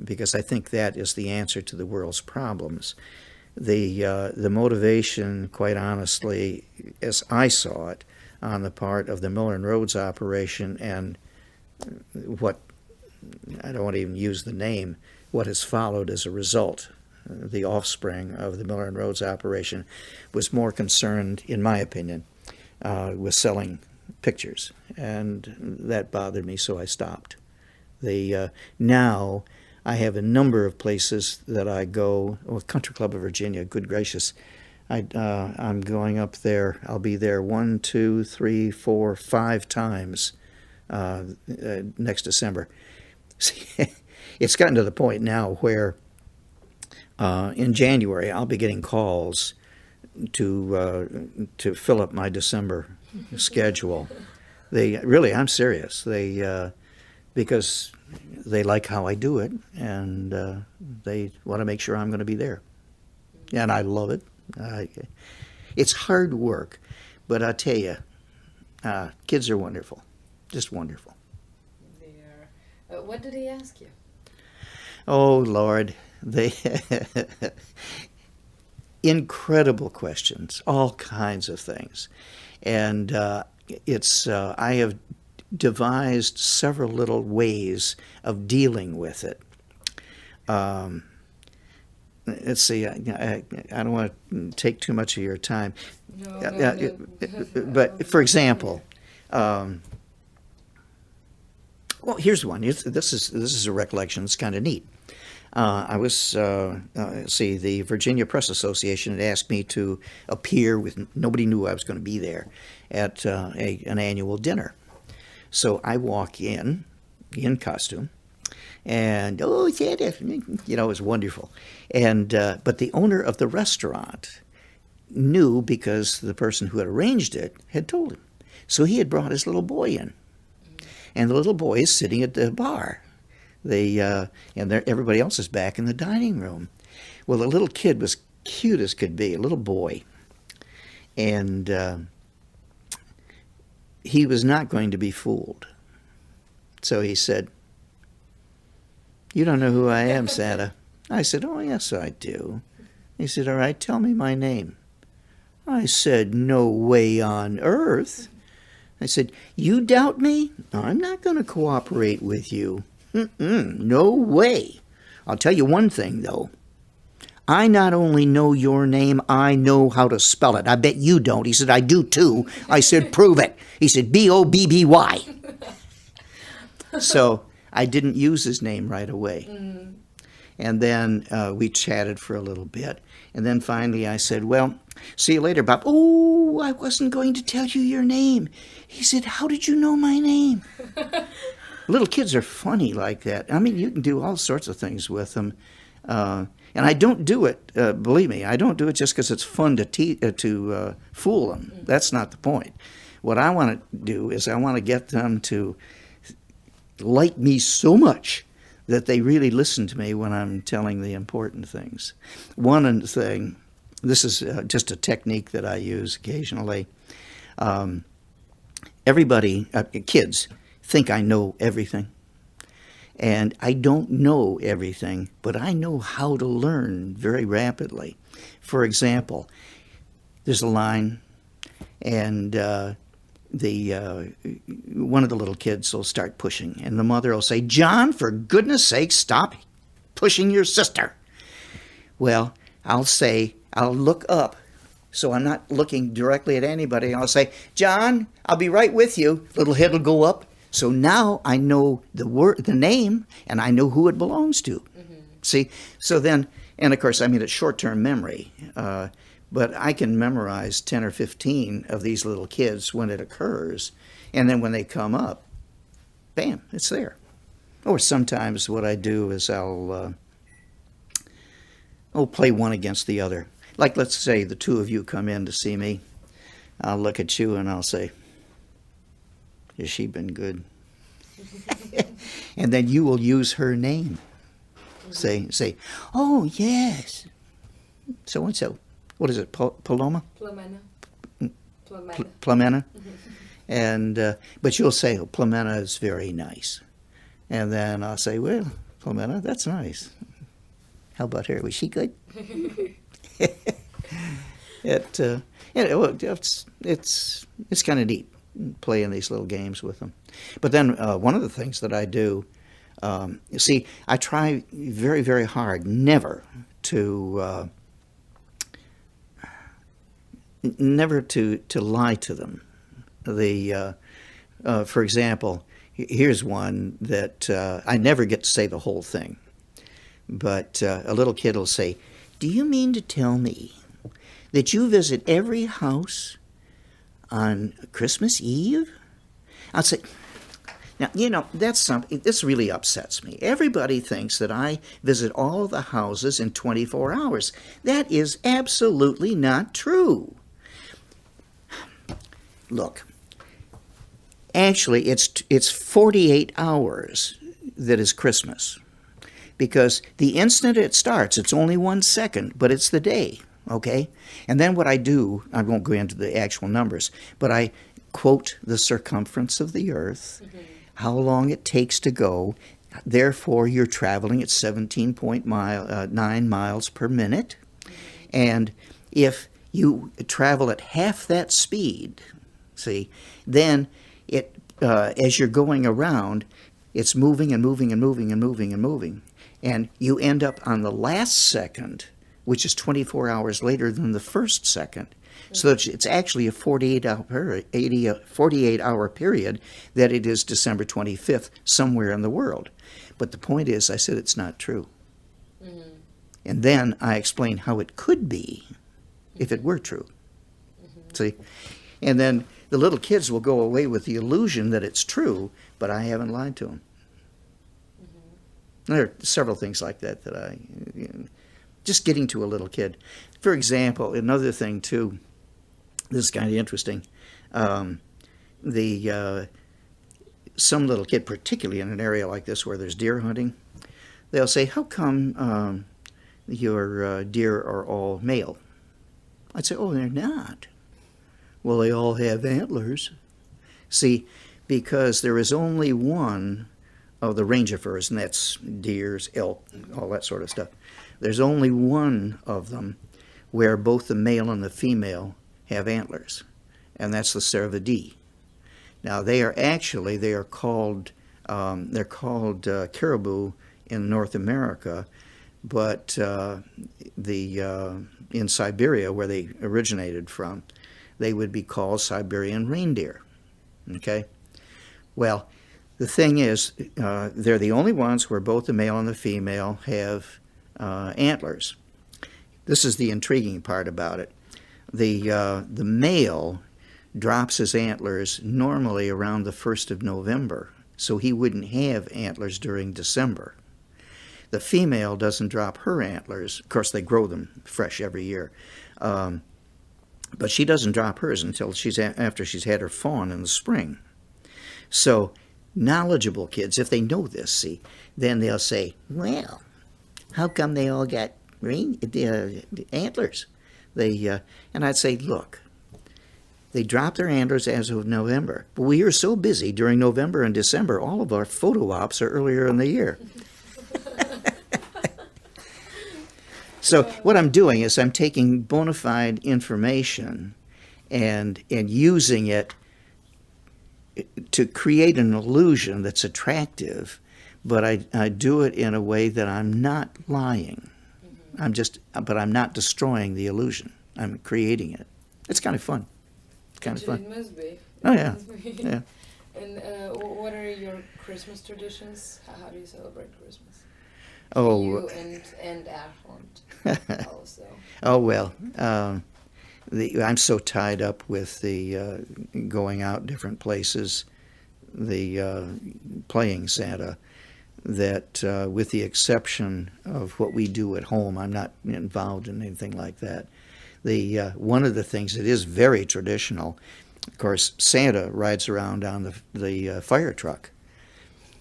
because I think that is the answer to the world's problems. The motivation, quite honestly, as I saw it, on the part of the Miller and Rhodes operation, and what, I don't want to even use the name, what has followed as a result, the offspring of the Miller and Rhodes operation, was more concerned, in my opinion, with selling pictures, and that bothered me, so I stopped. Now I have a number of places that I go. Country Club of Virginia, good gracious, I'm going up there. I'll be there 1, 2, 3, 4, 5 times next December. It's gotten to the point now where in January I'll be getting calls to fill up my December schedule. I'm serious. Because they like how I do it, and they want to make sure I'm going to be there. And I love it. It's hard work, but I tell you, kids are wonderful, just wonderful. What did he ask you? Oh, Lord, incredible questions, all kinds of things. And I have devised several little ways of dealing with it. Let's see. I don't want to take too much of your time. No. But for example, well, here's one. This is a recollection. It's kind of neat. I was the Virginia Press Association had asked me to appear with. Nobody knew I was going to be there at an annual dinner. So I walk in costume, and Santa, it was wonderful. And but the owner of the restaurant knew because the person who had arranged it had told him. So he had brought his little boy in, and the little boy is sitting at the bar. Everybody else is back in the dining room. Well, the little kid was cute as could be, a little boy, and he was not going to be fooled. So he said, "You don't know who I am, Santa." I said, "Oh, yes, I do." He said, "All right, tell me my name." I said, "No way on earth." I said, "You doubt me? I'm not going to cooperate with you. No way. I'll tell you one thing, though. I not only know your name, I know how to spell it. I bet you don't." He said, "I do too." I said, "Prove it." He said, "Bobby." So I didn't use his name right away. And then we chatted for a little bit. And then finally I said, "Well, see you later, Bob." "Oh, I wasn't going to tell you your name." He said, "How did you know my name?" Little kids are funny like that. I mean, you can do all sorts of things with them. And I don't do it, believe me, I don't do it just because it's fun to fool them. That's not the point. What I want to do is I want to get them to like me so much that they really listen to me when I'm telling the important things. One thing, this is just a technique that I use occasionally. Everybody, kids, think I know everything. And I don't know everything, but I know how to learn very rapidly. For example, there's a line, and one of the little kids will start pushing, and the mother will say, "John, for goodness sake, stop pushing your sister." Well, I'll look up, so I'm not looking directly at anybody. I'll say, "John, I'll be right with you." Little head will go up. So now I know the name, and I know who it belongs to. See? So then, and of course, I mean, it's short-term memory, but I can memorize 10 or 15 of these little kids when it occurs, and then when they come up, bam, it's there. Or sometimes what I do is I'll play one against the other. Like, let's say the two of you come in to see me. I'll look at you and I'll say, "Has she been good?" And then you will use her name. Say, "Oh, yes, so-and-so." What is it, Paloma? Plamena. And, but you'll say, "Oh, Plamena is very nice." And then I'll say, "Well, Plamena, that's nice. How about her? Was she good?" It's kind of neat playing these little games with them. But then one of the things that I do, I try very, very hard never to lie to them. For example, here's one that I never get to say the whole thing, but a little kid will say, "Do you mean to tell me that you visit every house on Christmas Eve?" I'll say, "Now, that's something, this really upsets me. Everybody thinks that I visit all the houses in 24 hours. That is absolutely not true. Look, actually, it's 48 hours that is Christmas, because the instant it starts, it's only 1 second, but it's the day, okay? And then what I do, I won't go into the actual numbers, but I quote the circumference of the earth, how long it takes to go. Therefore, you're traveling at 17.9 miles per minute. And if you travel at half that speed, see, then as you're going around, It's moving and moving and moving and moving and moving. And you end up on the last second, which is 24 hours later than the first second. So it's actually a 48-hour period that it is December 25th somewhere in the world. But the point is, I said it's not true. Mm-hmm. And then I explained how it could be if it were true. Mm-hmm. See? And then the little kids will go away with the illusion that it's true, but I haven't lied to them. Mm-hmm. There are several things like that I, just getting to a little kid. For example, another thing too, this is kind of interesting. Some little kid, particularly in an area like this where there's deer hunting, they'll say, "How come your deer are all male?" I'd say, "Oh, they're not." "Well, they all have antlers." See, because there is only one of the rangifers, and that's deers, elk, all that sort of stuff. There's only one of them where both the male and the female have antlers, and that's the cervidee. Now they are called caribou in North America, but in Siberia, where they originated from, they would be called Siberian reindeer. Okay? Well, the thing is, they're the only ones where both the male and the female have antlers. This is the intriguing part about it. The male drops his antlers normally around the 1st of November, so he wouldn't have antlers during December. The female doesn't drop her antlers. Of course, they grow them fresh every year. But she doesn't drop hers until after she's had her fawn in the spring. So knowledgeable kids, if they know this, see, then they'll say, "Well, how come they all got antlers?" And I'd say, "Look, they drop their antlers as of November. But we are so busy during November and December, all of our photo ops are earlier in the year." So what I'm doing is I'm taking bona fide information and using it to create an illusion that's attractive, but I do it in a way that I'm not lying. Mm-hmm. But I'm not destroying the illusion. I'm creating it. It's kind of fun. It's kind of fun. It must be. Oh yeah. Yeah. And what are your Christmas traditions? How do you celebrate Christmas? Oh. You and Ahorn also. Oh well. I'm so tied up with the going out different places, the playing Santa, that with the exception of what we do at home, I'm not involved in anything like that. One of the things that is very traditional, of course, Santa rides around on the fire truck,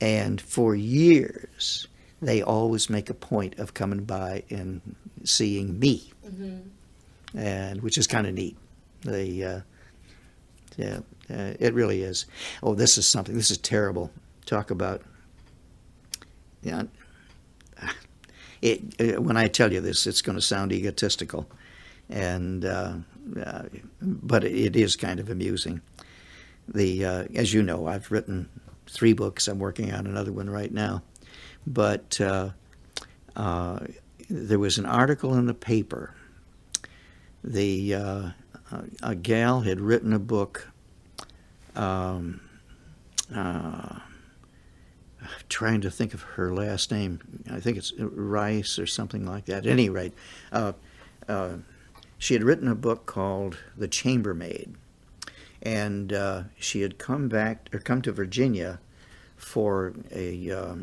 and for years they always make a point of coming by and seeing me. Mm-hmm. And which is kind of neat. It really is. Oh, this is something. This is terrible. Talk about. Yeah. When I tell you this, it's going to sound egotistical, and but it is kind of amusing. As you know, I've written 3 books. I'm working on another one right now, but there was an article in the paper. A gal had written a book, trying to think of her last name. I think it's Rice or something like that. At any rate, she had written a book called The Chambermaid, and she had come to Virginia for a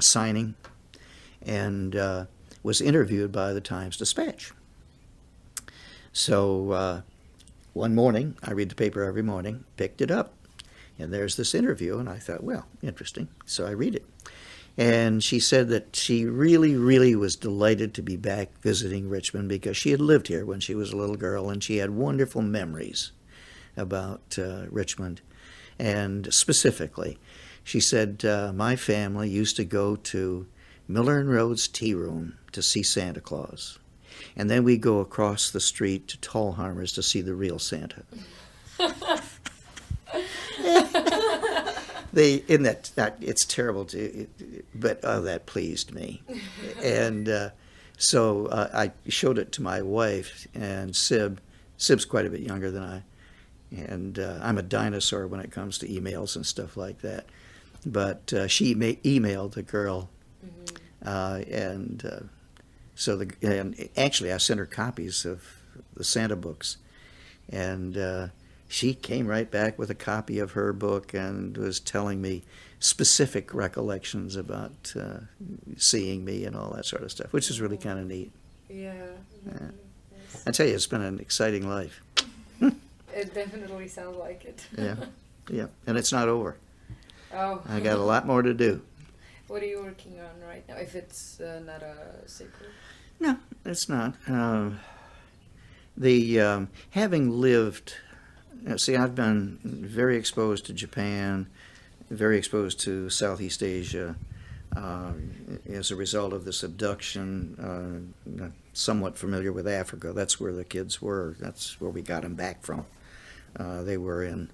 signing, and was interviewed by the Times-Dispatch. So one morning, I read the paper every morning, picked it up, and there's this interview, and I thought, well, interesting. So I read it. And she said that she really, really was delighted to be back visiting Richmond because she had lived here when she was a little girl, and she had wonderful memories about Richmond. And specifically, she said, my family used to go to Miller and Rhodes Tea Room to see Santa Claus. And then we go across the street to Tallharmer's to see the real Santa. in that it's terrible but that pleased me, and so I showed it to my wife and Sib's quite a bit younger than I, and I'm a dinosaur when it comes to emails and stuff like that, but she emailed the girl, and and actually I sent her copies of the Santa books, and she came right back with a copy of her book and was telling me specific recollections about seeing me and all that sort of stuff, which is really kind of neat. Yeah. Yes. I tell you, it's been an exciting life. It definitely sounds like it. Yeah, and it's not over. Oh. I got a lot more to do. What are you working on right now, if it's not a secret? No, it's not. Having lived, see, I've been very exposed to Japan, very exposed to Southeast Asia as a result of this abduction. Somewhat familiar with Africa. That's where the kids were. That's where we got them back from. They were in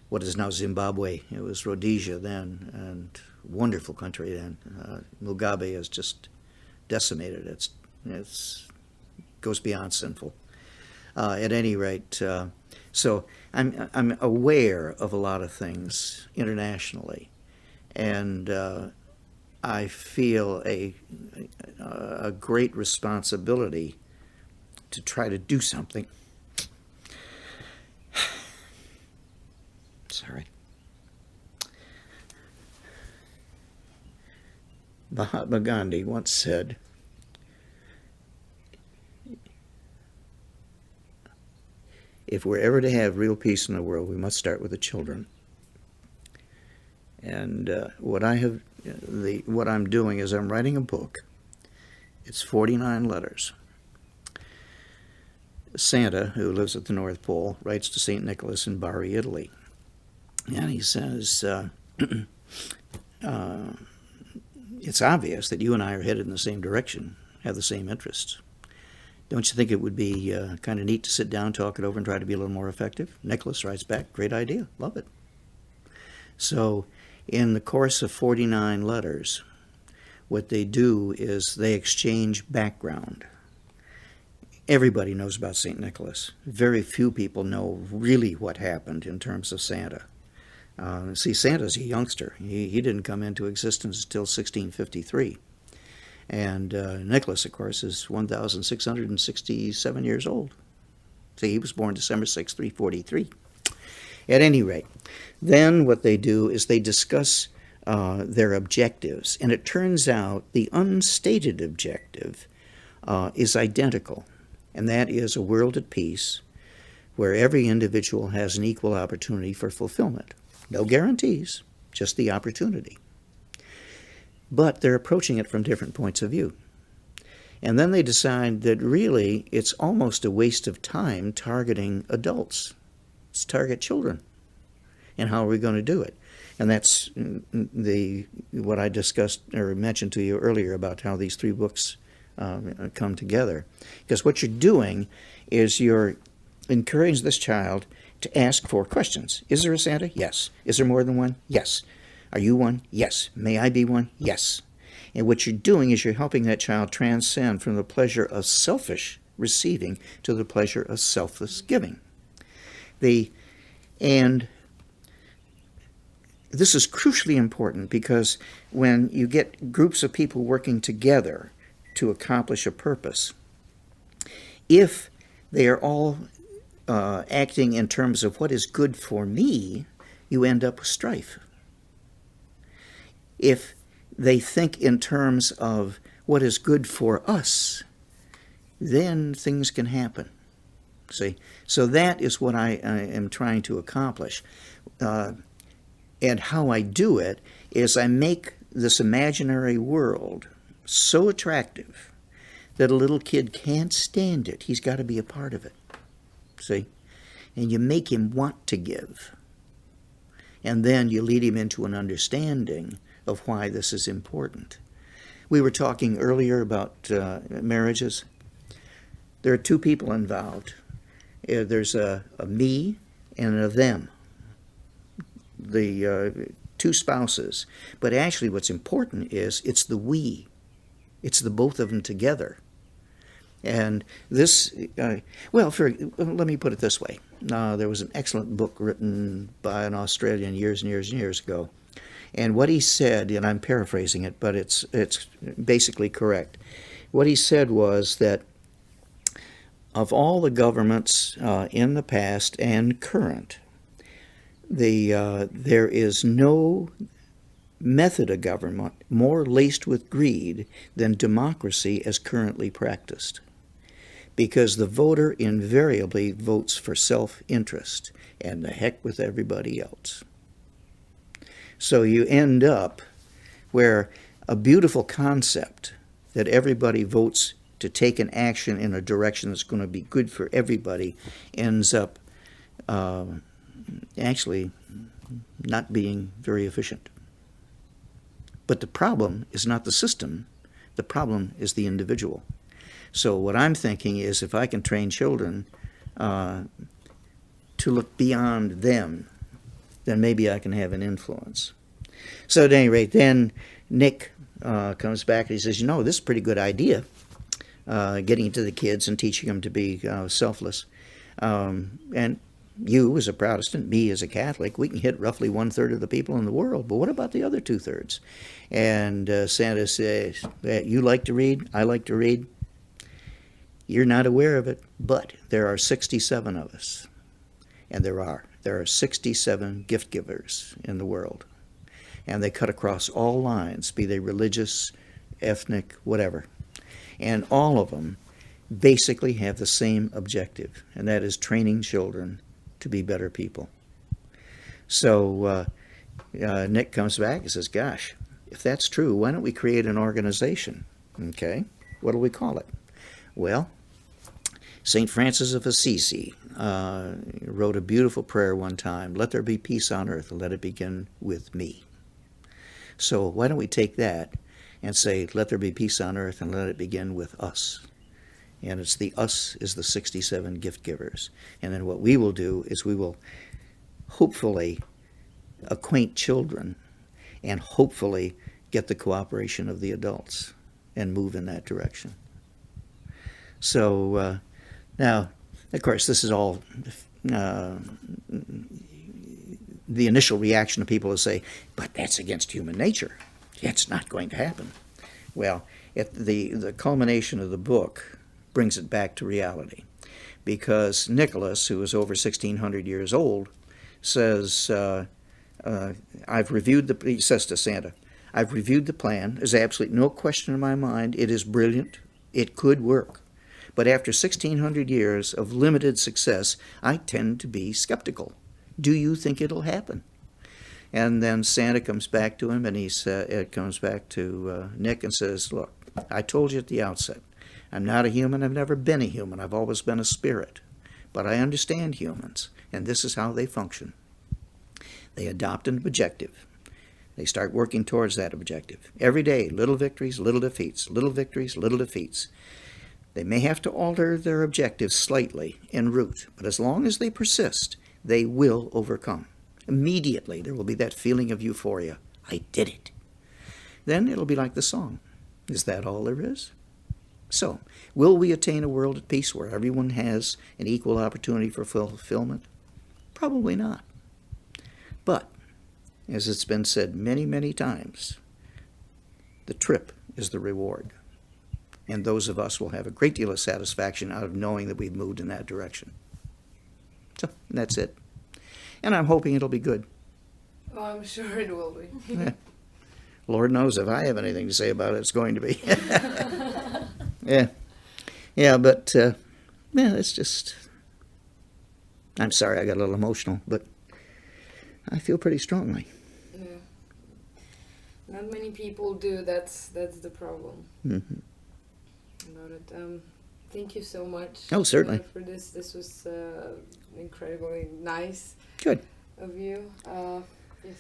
what is now Zimbabwe. It was Rhodesia then, and wonderful country then. Mugabe has just decimated it. It's goes beyond sinful. At any rate, so I'm aware of a lot of things internationally, and I feel a great responsibility to try to do something. Sorry. Mahatma Gandhi once said, if we're ever to have real peace in the world, we must start with the children. And what I'm doing is I'm writing a book. It's 49 letters. Santa, who lives at the North Pole, writes to St. Nicholas in Bari, Italy. And he says, it's obvious that you and I are headed in the same direction, have the same interests. Don't you think it would be kind of neat to sit down, talk it over, and try to be a little more effective? Nicholas writes back, great idea, love it. So in the course of 49 letters, what they do is they exchange background. Everybody knows about St. Nicholas. Very few people know really what happened in terms of Santa. See, Santa's a youngster. He didn't come into existence until 1653. And Nicholas, of course, is 1,667 years old. See, he was born December 6, 343. At any rate, then what they do is they discuss their objectives. And it turns out the unstated objective is identical. And that is a world at peace where every individual has an equal opportunity for fulfillment. No guarantees, just the opportunity. But they're approaching it from different points of view. And then they decide that really it's almost a waste of time targeting adults. Let's target children. And how are we going to do it? And that's what I discussed or mentioned to you earlier about how these three books come together. Because what you're doing is you're encouraging this child to ask 4 questions. Is there a Santa? Yes. Is there more than one? Yes. Are you one? Yes. May I be one? Yes. And what you're doing is you're helping that child transcend from the pleasure of selfish receiving to the pleasure of selfless giving. And this is crucially important because when you get groups of people working together to accomplish a purpose, if they are all acting in terms of what is good for me, you end up with strife. If they think in terms of what is good for us, then things can happen. See? So that is what I am trying to accomplish. And how I do it is I make this imaginary world so attractive that a little kid can't stand it. He's got to be a part of it. See? And you make him want to give. And then you lead him into an understanding of why this is important. We were talking earlier about marriages. There are 2 people involved. There's a me and a them. The two spouses. But actually what's important is it's the we. It's the both of them together. And this, let me put it this way. There was an excellent book written by an Australian years and years and years ago. And what he said, and I'm paraphrasing it, but it's basically correct. What he said was that of all the governments in the past and current, there is no method of government more laced with greed than democracy as currently practiced. Because the voter invariably votes for self-interest, and the heck with everybody else. So you end up where a beautiful concept that everybody votes to take an action in a direction that's going to be good for everybody ends up actually not being very efficient. But the problem is not the system. The problem is the individual. So what I'm thinking is if I can train children to look beyond them, then maybe I can have an influence. So at any rate, then Nick comes back and he says, this is a pretty good idea, getting to the kids and teaching them to be selfless. And you as a Protestant, me as a Catholic, we can hit roughly 1/3 of the people in the world, but what about the other 2/3? And Santa says, you like to read, I like to read. You're not aware of it, but there are 67 of us. And there are 67 gift givers in the world. And they cut across all lines, be they religious, ethnic, whatever. And all of them basically have the same objective, and that is training children to be better people. So Nick comes back and says, gosh, if that's true, why don't we create an organization? Okay, what do we call it? Well, St. Francis of Assisi wrote a beautiful prayer one time, let there be peace on earth, and let it begin with me. So why don't we take that and say, let there be peace on earth, and let it begin with us. And it's the us is the 67 gift givers. And then what we will do is we will hopefully acquaint children and hopefully get the cooperation of the adults and move in that direction. So now, of course, this is all the initial reaction of people is say, but that's against human nature. It's not going to happen. Well, the culmination of the book brings it back to reality, because Nicholas, who is over 1,600 years old, says, he says to Santa, I've reviewed the plan. There's absolutely no question in my mind. It is brilliant. It could work. But after 1,600 years of limited success, I tend to be skeptical. Do you think it'll happen? And then Santa comes back to him, and it comes back to Nick and says, look, I told you at the outset, I'm not a human. I've never been a human. I've always been a spirit. But I understand humans, and this is how they function. They adopt an objective. They start working towards that objective. Every day, little victories, little defeats, little victories, little defeats. They may have to alter their objectives slightly en route, but as long as they persist, they will overcome. Immediately, there will be that feeling of euphoria. I did it. Then it'll be like the song. Is that all there is? So, will we attain a world at peace where everyone has an equal opportunity for fulfillment? Probably not. But, as it's been said many, many times, the trip is the reward. And those of us will have a great deal of satisfaction out of knowing that we've moved in that direction. So, that's it. And I'm hoping it'll be good. Oh, I'm sure it will be. Yeah. Lord knows if I have anything to say about it, it's going to be. Yeah, but it's just, I'm sorry I got a little emotional, but I feel pretty strongly. Yeah. Not many people do. That's the problem. Mm-hmm. About it. Thank you so much. Oh, certainly. For this. This was incredibly nice. Good. Of you. Yes.